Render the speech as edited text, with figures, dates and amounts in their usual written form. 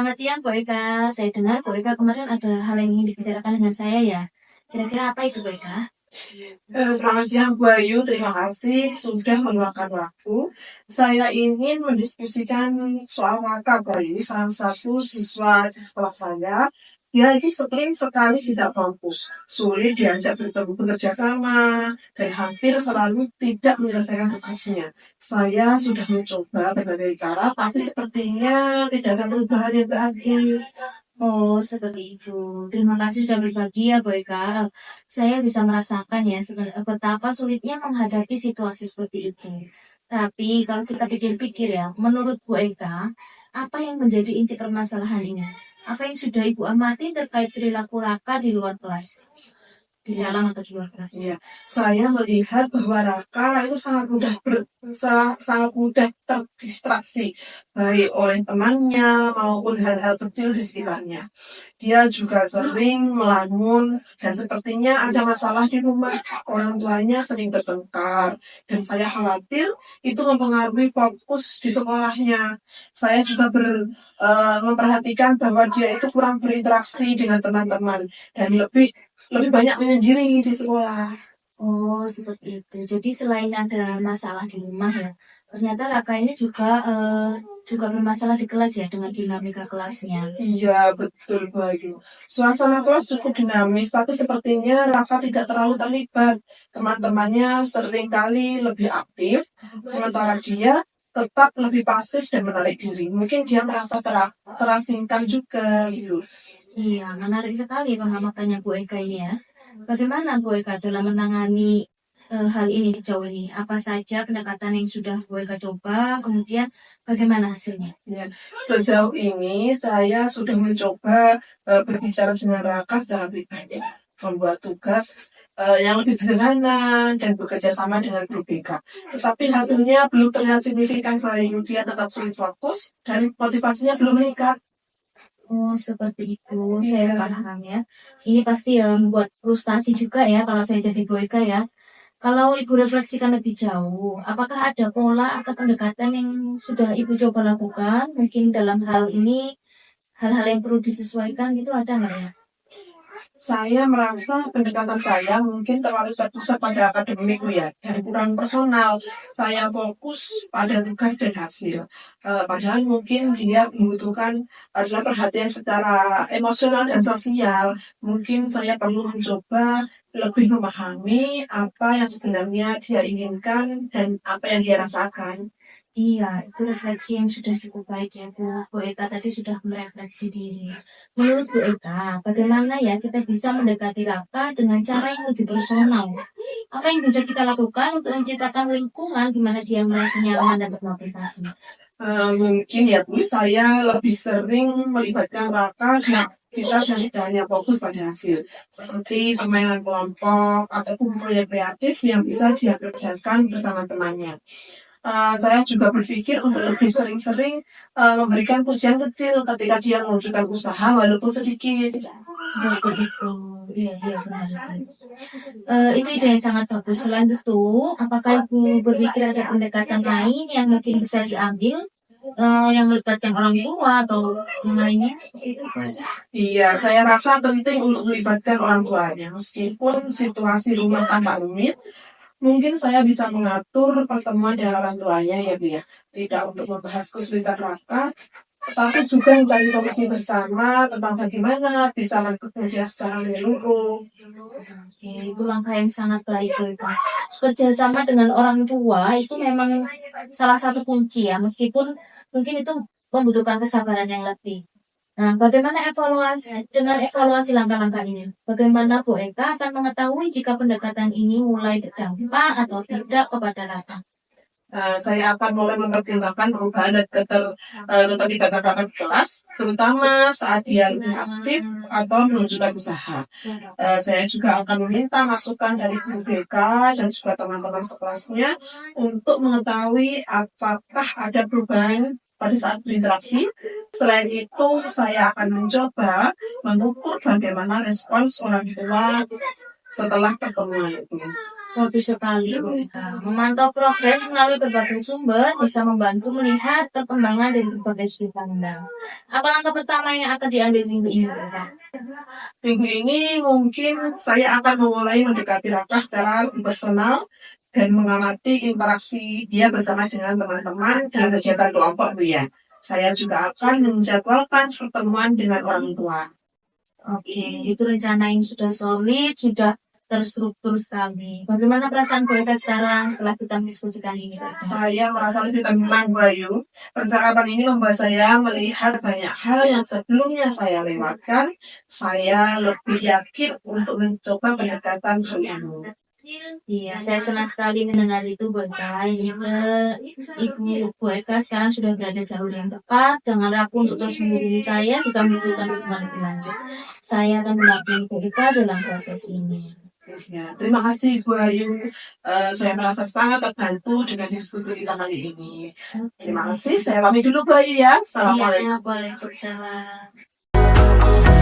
Selamat siang Bu Eka. Saya dengar Bu Eka kemarin ada hal yang ingin dibicarakan dengan saya ya. Kira-kira apa itu Bu Eka? Selamat siang Bu Ayu, terima kasih sudah meluangkan waktu. Saya ingin mendiskusikan soal Raka Bu Ayu, salah satu siswa di sekolah saya. Dia ini sering sekali tidak fokus, sulit diajak bertemu bekerja sama, dan hampir selalu tidak menyelesaikan tugasnya. Saya sudah mencoba berbagai cara, tapi sepertinya tidak ada perubahan yang baik. Oh, seperti itu. Terima kasih sudah berbagi ya Bu Eka. Saya bisa merasakan ya betapa sulitnya menghadapi situasi seperti itu. Tapi kalau kita pikir-pikir ya, menurut Bu Eka, apa yang menjadi inti permasalahan ini? Apa yang sudah Ibu amati terkait perilaku Raka di luar kelas? Di dalam atau di luar kelas? Iya, saya melihat bahwa Raka itu sangat mudah terdistraksi baik oleh temannya maupun hal-hal kecil di sekitarnya. Dia juga sering melamun dan sepertinya ada masalah di rumah. Orang tuanya sering bertengkar dan saya khawatir itu mempengaruhi fokus di sekolahnya. Saya juga memperhatikan bahwa dia itu kurang berinteraksi dengan teman-teman dan lebih banyak menyendiri di sekolah. Oh, seperti itu. Jadi selain ada masalah di rumah ya, ternyata Raka ini juga bermasalah di kelas ya dengan dinamika kelasnya. Iya, betul Bayu. Suasana kelas cukup dinamis, tapi sepertinya Raka tidak terlalu terlibat. Teman-temannya seringkali lebih aktif, sementara dia tetap lebih pasif dan menarik diri. Mungkin dia merasa terasingkan juga gitu. Iya, menarik sekali pengamatannya Bu Eka ini ya. Bagaimana Bu Eka dalam menangani hal ini sejauh ini? Apa saja pendekatan yang sudah Bu Eka coba? Kemudian bagaimana hasilnya? Ya, sejauh ini saya sudah mencoba berbicara dengan Raka secara pribadi, membuat tugas yang lebih sederhana dan bekerja sama dengan guru BK. Tetapi hasilnya belum terlihat signifikan. Selain dia tetap sulit fokus dan motivasinya belum meningkat. Oh, seperti itu. Saya paham ya. Ini pasti ya membuat frustasi juga ya kalau saya jadi Bu Eka ya. Kalau Ibu refleksikan lebih jauh, apakah ada pola atau pendekatan yang sudah Ibu coba lakukan? Mungkin dalam hal ini, hal-hal yang perlu disesuaikan gitu ada nggak ya? Saya merasa pendekatan saya mungkin terlalu terpusat pada akademik ya, dan kurang personal. Saya fokus pada tugas dan hasil. Padahal mungkin dia membutuhkan adalah perhatian secara emosional dan sosial. Mungkin saya perlu mencoba lebih memahami apa yang sebenarnya dia inginkan dan apa yang dia rasakan. Iya, itu refleksi yang sudah cukup baik ya Bu. Bu Eka tadi sudah merefleksi diri. Menurut Bu Eka, bagaimana ya kita bisa mendekati Raka dengan cara yang lebih personal? Apa yang bisa kita lakukan untuk menciptakan lingkungan di mana dia merasa nyaman dan termotivasi? Mungkin ya Bu, saya lebih sering melibatkan Raka dengan aktivitas yang tidak hanya fokus pada hasil, seperti permainan kelompok ataupun proyek kreatif yang bisa dia kerjakan bersama temannya. Saya juga berpikir untuk lebih sering-sering memberikan pujian kecil ketika dia menunjukkan usaha walaupun sedikit. Seperti itu. Iya, iya, benar. Itu ide yang sangat bagus. Selain itu, apakah Ibu berpikir ada pendekatan lain yang mungkin bisa diambil, yang melibatkan orang tua atau yang lainnya? Seperti itu. Iya, saya rasa penting untuk melibatkan orang tuanya. Meskipun situasi rumah tangga rumit, mungkin saya bisa mengatur pertemuan dengan orang tuanya ya Bu ya. Tidak untuk membahas kesulitan Raka, tetapi juga mencari solusi bersama tentang bagaimana bisa mendukung dia secara menyeluruh. Oke, itu langkah yang sangat baik, Bu Eka. Kerjasama dengan orang tua itu memang salah satu kunci ya, meskipun mungkin itu membutuhkan kesabaran yang lebih. Nah, bagaimana evaluasi langkah-langkah ini? Bagaimana Bu Eka akan mengetahui jika pendekatan ini mulai berdampak atau tidak kepada Raka? Saya akan mulai mempertimbangkan perubahan dan keterlibatan Raka di kelas, terutama saat dia lebih aktif atau menunjukkan usaha. Saya juga akan meminta masukan dari guru BK dan juga teman-teman sekelasnya untuk mengetahui apakah ada perubahan pada saat berinteraksi. Selain itu, saya akan mencoba mengukur bagaimana respons orang tua setelah pertemuan itu. Bagus sekali, Bu Eka. Memantau progres melalui berbagai sumber bisa membantu melihat perkembangan dari berbagai sudut pandang. Apa langkah pertama yang akan diambil minggu ini, Bu Eka? Minggu ini mungkin saya akan memulai mendekati Raka secara lebih personal dan mengamati interaksi dia bersama dengan teman-teman dan kegiatan kelompok Bu ya. Saya juga akan menjadwalkan pertemuan dengan orang tua. Oke, itu rencana yang sudah solid, sudah terstruktur sekali. Bagaimana perasaan Bu Eka sekarang setelah kita mendiskusikan ini, Bu Eka? Saya merasa lebih tenang, Bayu. Percakapan ini membuat saya melihat banyak hal yang sebelumnya saya lewatkan. Saya lebih yakin untuk mencoba pendekatan hal ini. Iya, saya senang sekali mendengar itu, Bu Eka. Ini Ibu Bu Eka sekarang sudah berada jauh yang tepat. Jangan ragu untuk terus menghubungi saya jika membutuhkan dukungan lebih lanjut. Saya akan mendampingi Bu Eka dalam proses ini. Ya, terima kasih Bu Ayu. Saya merasa sangat terbantu dengan diskusi kita kali ini. Terima kasih. Saya pamit dulu Bu Ayu ya. Assalamualaikum. Siap, Waalaikumsalam.